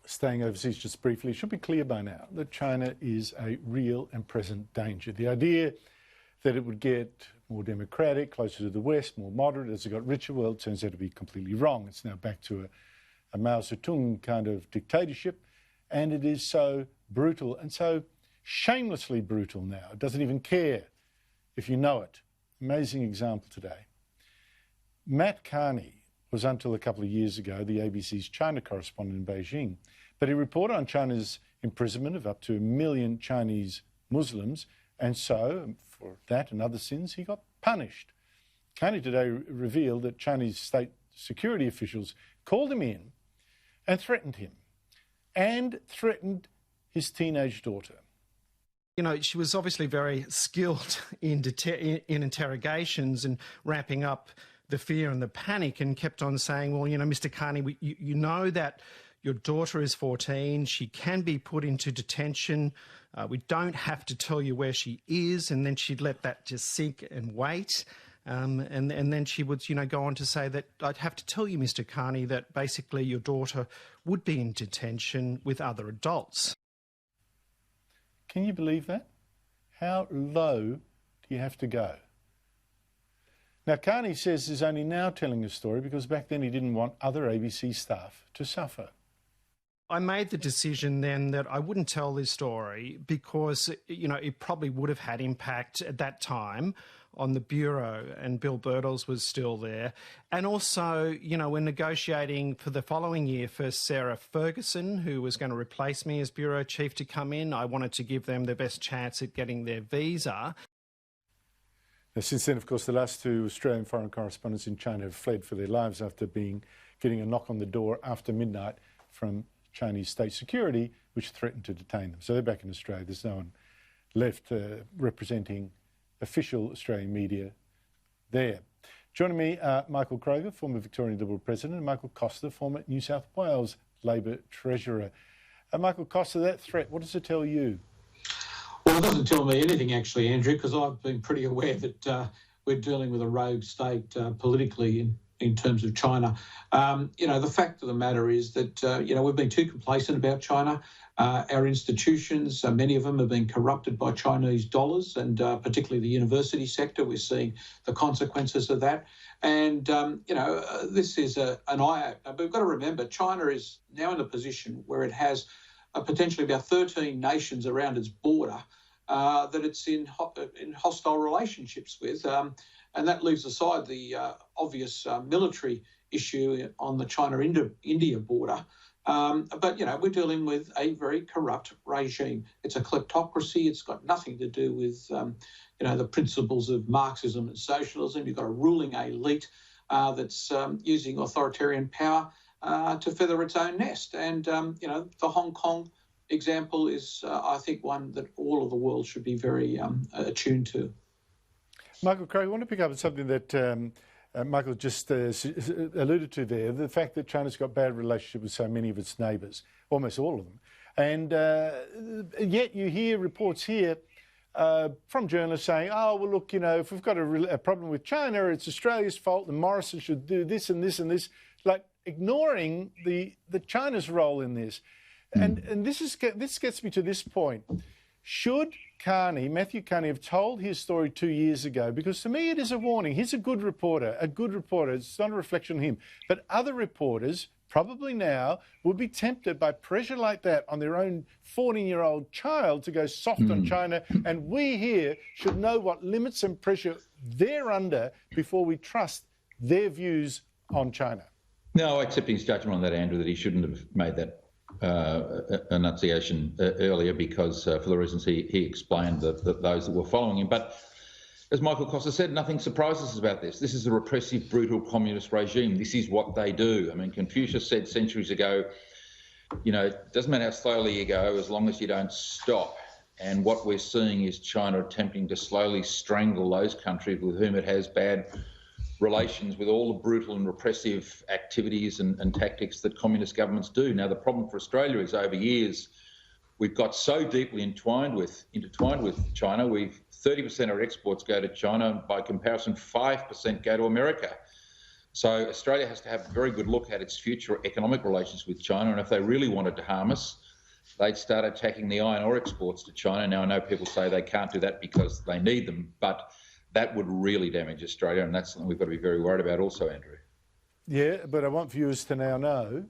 staying overseas just briefly, it should be clear by now that China is a real and present danger. The idea that it would get more democratic, closer to the West, more moderate as it got richer, well, it turns out to be completely wrong. It's now back to a Mao Zedong kind of dictatorship, and it is so brutal and so shamelessly brutal now. It doesn't even care if you know it. Amazing example today. Matt Carney was, until a couple of years ago, the ABC's China correspondent in Beijing, but he reported on China's imprisonment of up to 1 million Chinese Muslims, and so, for that and other sins, he got punished. Carney today revealed that Chinese state security officials called him in and threatened him, and threatened his teenage daughter. You know, she was obviously very skilled in interrogations and ramping up the fear and the panic, and kept on saying, well, you know, Mr. Carney, you know that your daughter is 14, she can be put into detention, we don't have to tell you where she is. And then she'd let that just sink and wait. And then she would, you know, go on to say that I'd have to tell you, Mr. Carney, that basically your daughter would be in detention with other adults. Can you believe that? How low do you have to go? Now, Carney says he's only now telling the story because back then he didn't want other ABC staff to suffer. I made the decision then that I wouldn't tell this story because, you know, it probably would have had impact at that time on the Bureau, and Bill Birtles was still there. And also, you know, we're negotiating for the following year for Sarah Ferguson, who was going to replace me as Bureau Chief, to come in. I wanted to give them the best chance at getting their visa. Now, since then, of course, the last two Australian foreign correspondents in China have fled for their lives after getting a knock on the door after midnight from Chinese state security, which threatened to detain them. So they're back in Australia. There's no one left representing official Australian media there. Joining me are Michael Kroger, former Victorian Liberal President, and Michael COSTA, former New South Wales Labor Treasurer. Michael COSTA, that threat, what does it tell you? Well, it doesn't tell me anything, actually, Andrew, because I've been pretty aware that we're dealing with a rogue state politically in terms of China. You know, the fact of the matter is that, you know, we've been too complacent about China. Our institutions, many of them have been corrupted by Chinese dollars, and particularly the university sector. We're seeing the consequences of that. And, you know, this is an eye-opener. But we've got to remember, China is now in a position where it has potentially about 13 nations around its border that it's in hostile relationships with. And that leaves aside the obvious military issue on the China-India border. But, you know, we're dealing with a very corrupt regime. It's a kleptocracy. It's got nothing to do with, you know, the principles of Marxism and socialism. You've got a ruling elite that's using authoritarian power to feather its own nest. And, you know, the Hong Kong example is, I think, one that all of the world should be very attuned to. Michael Kroger, I want to pick up on something that Michael just alluded to there, the fact that China's got bad relationship with so many of its neighbours, almost all of them. And yet you hear reports here from journalists saying, oh, well, look, you know, if we've got a problem with China, it's Australia's fault and Morrison should do this and this and this, like ignoring the China's role in this. And this gets me to this point. Should Matthew Carney, have told his story 2 years ago? Because to me it is a warning. He's a good reporter. It's not a reflection on him. But other reporters, probably now, would be tempted by pressure like that on their own 14-year-old child to go soft on China. And we here should know what limits and pressure they're under before we trust their views on China. No, I accept his judgment on that, Andrew, that he shouldn't have made that enunciation earlier because for the reasons he explained that those that were following him. But as Michael Costa said, nothing surprises us about this. This is a repressive, brutal communist regime. This is what they do. I mean, Confucius said centuries ago, you know, it doesn't matter how slowly you go as long as you don't stop. And what we're seeing is China attempting to slowly strangle those countries with whom it has bad relations, with all the brutal and repressive activities and tactics that communist governments do. Now, the problem for Australia is over years we've got so deeply intertwined with China. 30% of our exports go to China, and by comparison 5% go to America. So Australia has to have a very good look at its future economic relations with China, and if they really wanted to harm us, they'd start attacking the iron ore exports to China. Now, I know people say they can't do that because they need them, but that would really damage Australia, and that's something we've got to be very worried about also, Andrew. Yeah, but I want viewers to now know,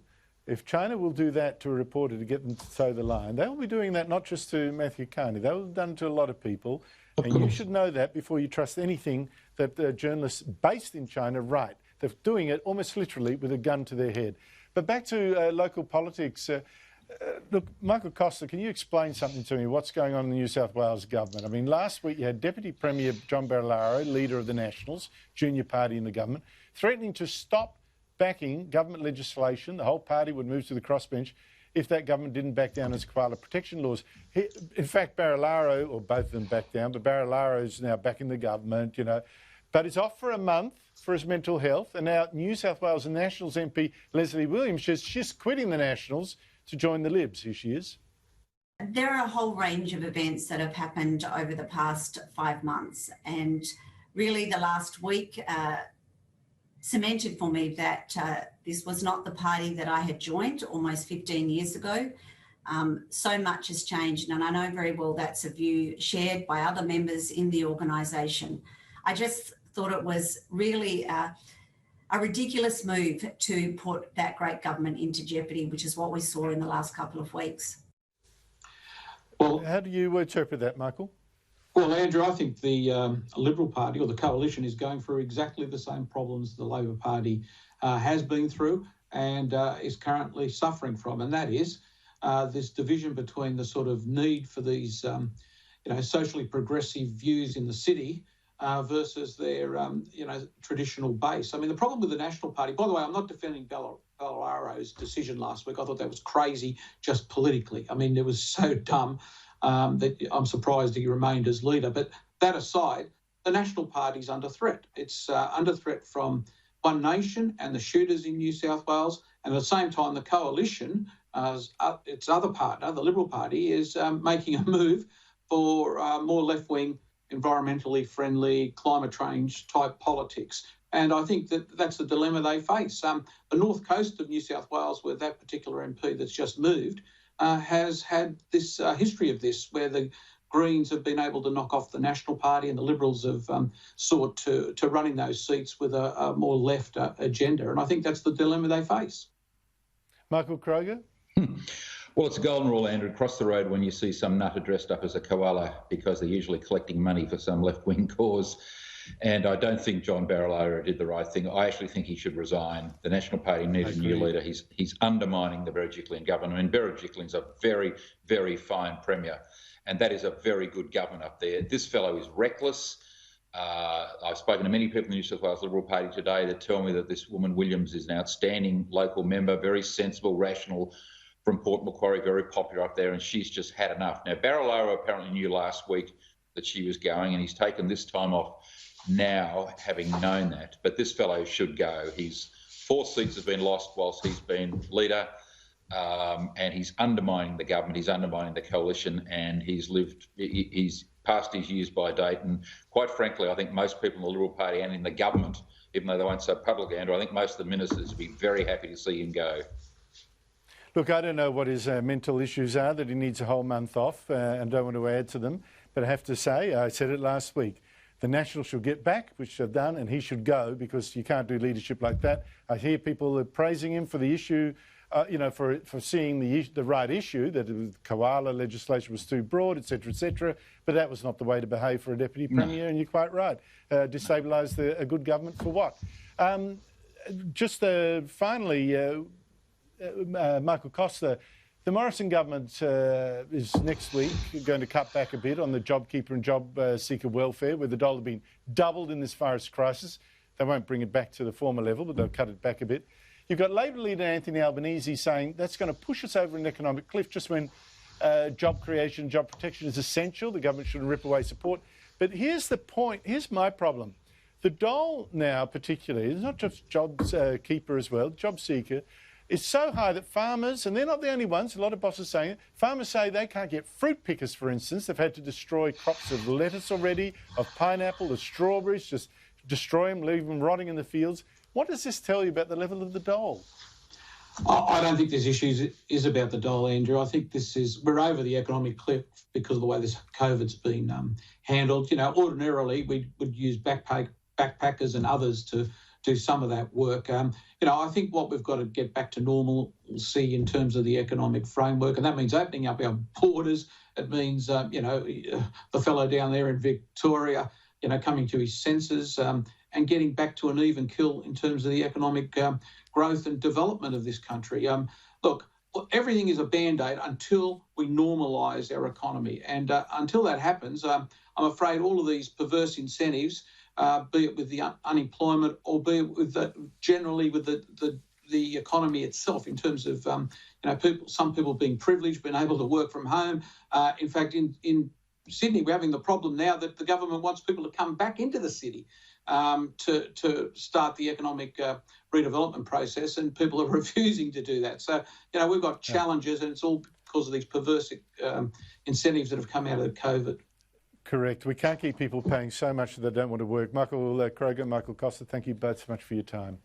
if China will do that to a reporter to get them to toe the line, they will be doing that not just to Matthew Carney, they will have done to a lot of people. And you should know that before you trust anything that journalists based in China write. They're doing it almost literally with a gun to their head. But back to local politics. Look, Michael Kroger, can you explain something to me? What's going on in the New South Wales government? I mean, last week you had Deputy Premier John Barilaro, leader of the Nationals, junior party in the government, threatening to stop backing government legislation. The whole party would move to the crossbench if that government didn't back down its koala protection laws. In fact, Barilaro, or both of them backed down, but Barilaro is now back in the government, you know. But it's off for a month for his mental health. And now New South Wales Nationals MP Leslie Williams says she's quitting the Nationals to join the Libs. Here she is. There are a whole range of events that have happened over the past 5 months. And really the last week cemented for me that this was not the party that I had joined almost 15 years ago. So much has changed, and I know very well that's a view shared by other members in the organisation. I just thought it was really a ridiculous move to put that great government into jeopardy, which is what we saw in the last couple of weeks. Well, how do you interpret that, Michael? Well, Andrew, I think the Liberal Party or the coalition is going through exactly the same problems the Labor Party has been through and is currently suffering from, and that is this division between the sort of need for these, socially progressive views in the city versus their, traditional base. I mean, the problem with the National Party, by the way, I'm not defending Barilaro's decision last week. I thought that was crazy just politically. I mean, it was so dumb. That I'm surprised he remained as leader. But that aside, the National Party's under threat. It's under threat from One Nation and the shooters in New South Wales. And at the same time, the coalition, its other partner, the Liberal Party, is making a move for more left-wing, environmentally friendly, climate change type politics. And I think that's the dilemma they face. The north coast of New South Wales, where that particular MP that's just moved, has had this history of this, where the Greens have been able to knock off the National Party and the Liberals have sought to run in those seats with a more left agenda. And I think that's the dilemma they face. Michael Kroger? Well, it's a golden rule, Andrew. Cross the road when you see some nutter dressed up as a koala because they're usually collecting money for some left-wing cause. And I don't think John Barilaro did the right thing. I actually think he should resign. The National Party needs a new leader. He's undermining the Berejiklian government. I mean, Berejiklian's a very, very fine premier, and that is a very good government up there. This fellow is reckless. I've spoken to many people in the New South Wales Liberal Party today that tell me that this woman Williams is an outstanding local member, very sensible, rational, from Port Macquarie, very popular up there, and she's just had enough. Now, Barilaro apparently knew last week that she was going, and he's taken this time off now, having known that. But this fellow should go. His 4 seats have been lost whilst he's been leader, and he's undermining the government, he's undermining the coalition, and he's passed his years by date. And quite frankly, I think most people in the Liberal Party and in the government, even though they weren't so public, Andrew, I think most of the ministers would be very happy to see him go. Look, I don't know what his mental issues are that he needs a whole month off and don't want to add to them. But I have to say, I said it last week, the Nationals should get back, which they've done, and he should go because you can't do leadership like that. I hear people praising him for the issue, for seeing the right issue, that the KOALA legislation was too broad, etc., but that was not the way to behave for a Deputy Premier, and you're quite right. Destabilise a good government for what? Finally, Michael Kroger, the Morrison government is next week going to cut back a bit on the JobKeeper and job seeker welfare, where the dollar been doubled in this virus crisis. They won't bring it back to the former level, but they'll cut it back a bit. You've got Labor leader Anthony Albanese saying that's going to push us over an economic cliff just when job creation, job protection is essential. The government shouldn't rip away support. But here's the point. Here's my problem. The dole now particularly, it's not just job keeper as well, job seeker, it's so high that farmers, and they're not the only ones, a lot of bosses saying it, farmers say they can't get fruit pickers, for instance. They've had to destroy crops of lettuce already, of pineapple, of strawberries, just destroy them, leave them rotting in the fields. What does this tell you about the level of the dole? I don't think this issue is about the dole, Andrew. I think we're over the economic cliff because of the way this COVID's been handled. Ordinarily we would use backpackers and others to do some of that work. I think what we've got to get back to normalcy in terms of the economic framework, and that means opening up our borders. It means, the fellow down there in Victoria, coming to his senses and getting back to an even keel in terms of the economic growth and development of this country. Look, everything is a Band-Aid until we normalise our economy. And until that happens, I'm afraid all of these perverse incentives, be it with the unemployment or be it with generally with the economy itself in terms of, some people being privileged, being able to work from home. In fact, in Sydney, we're having the problem now that the government wants people to come back into the city to start the economic redevelopment process, and people are refusing to do that. So, we've got challenges, and it's all because of these perverse incentives that have come out of COVID. Correct. We can't keep people paying so much that they don't want to work. Michael Kroger, Michael COSTA, thank you both so much for your time.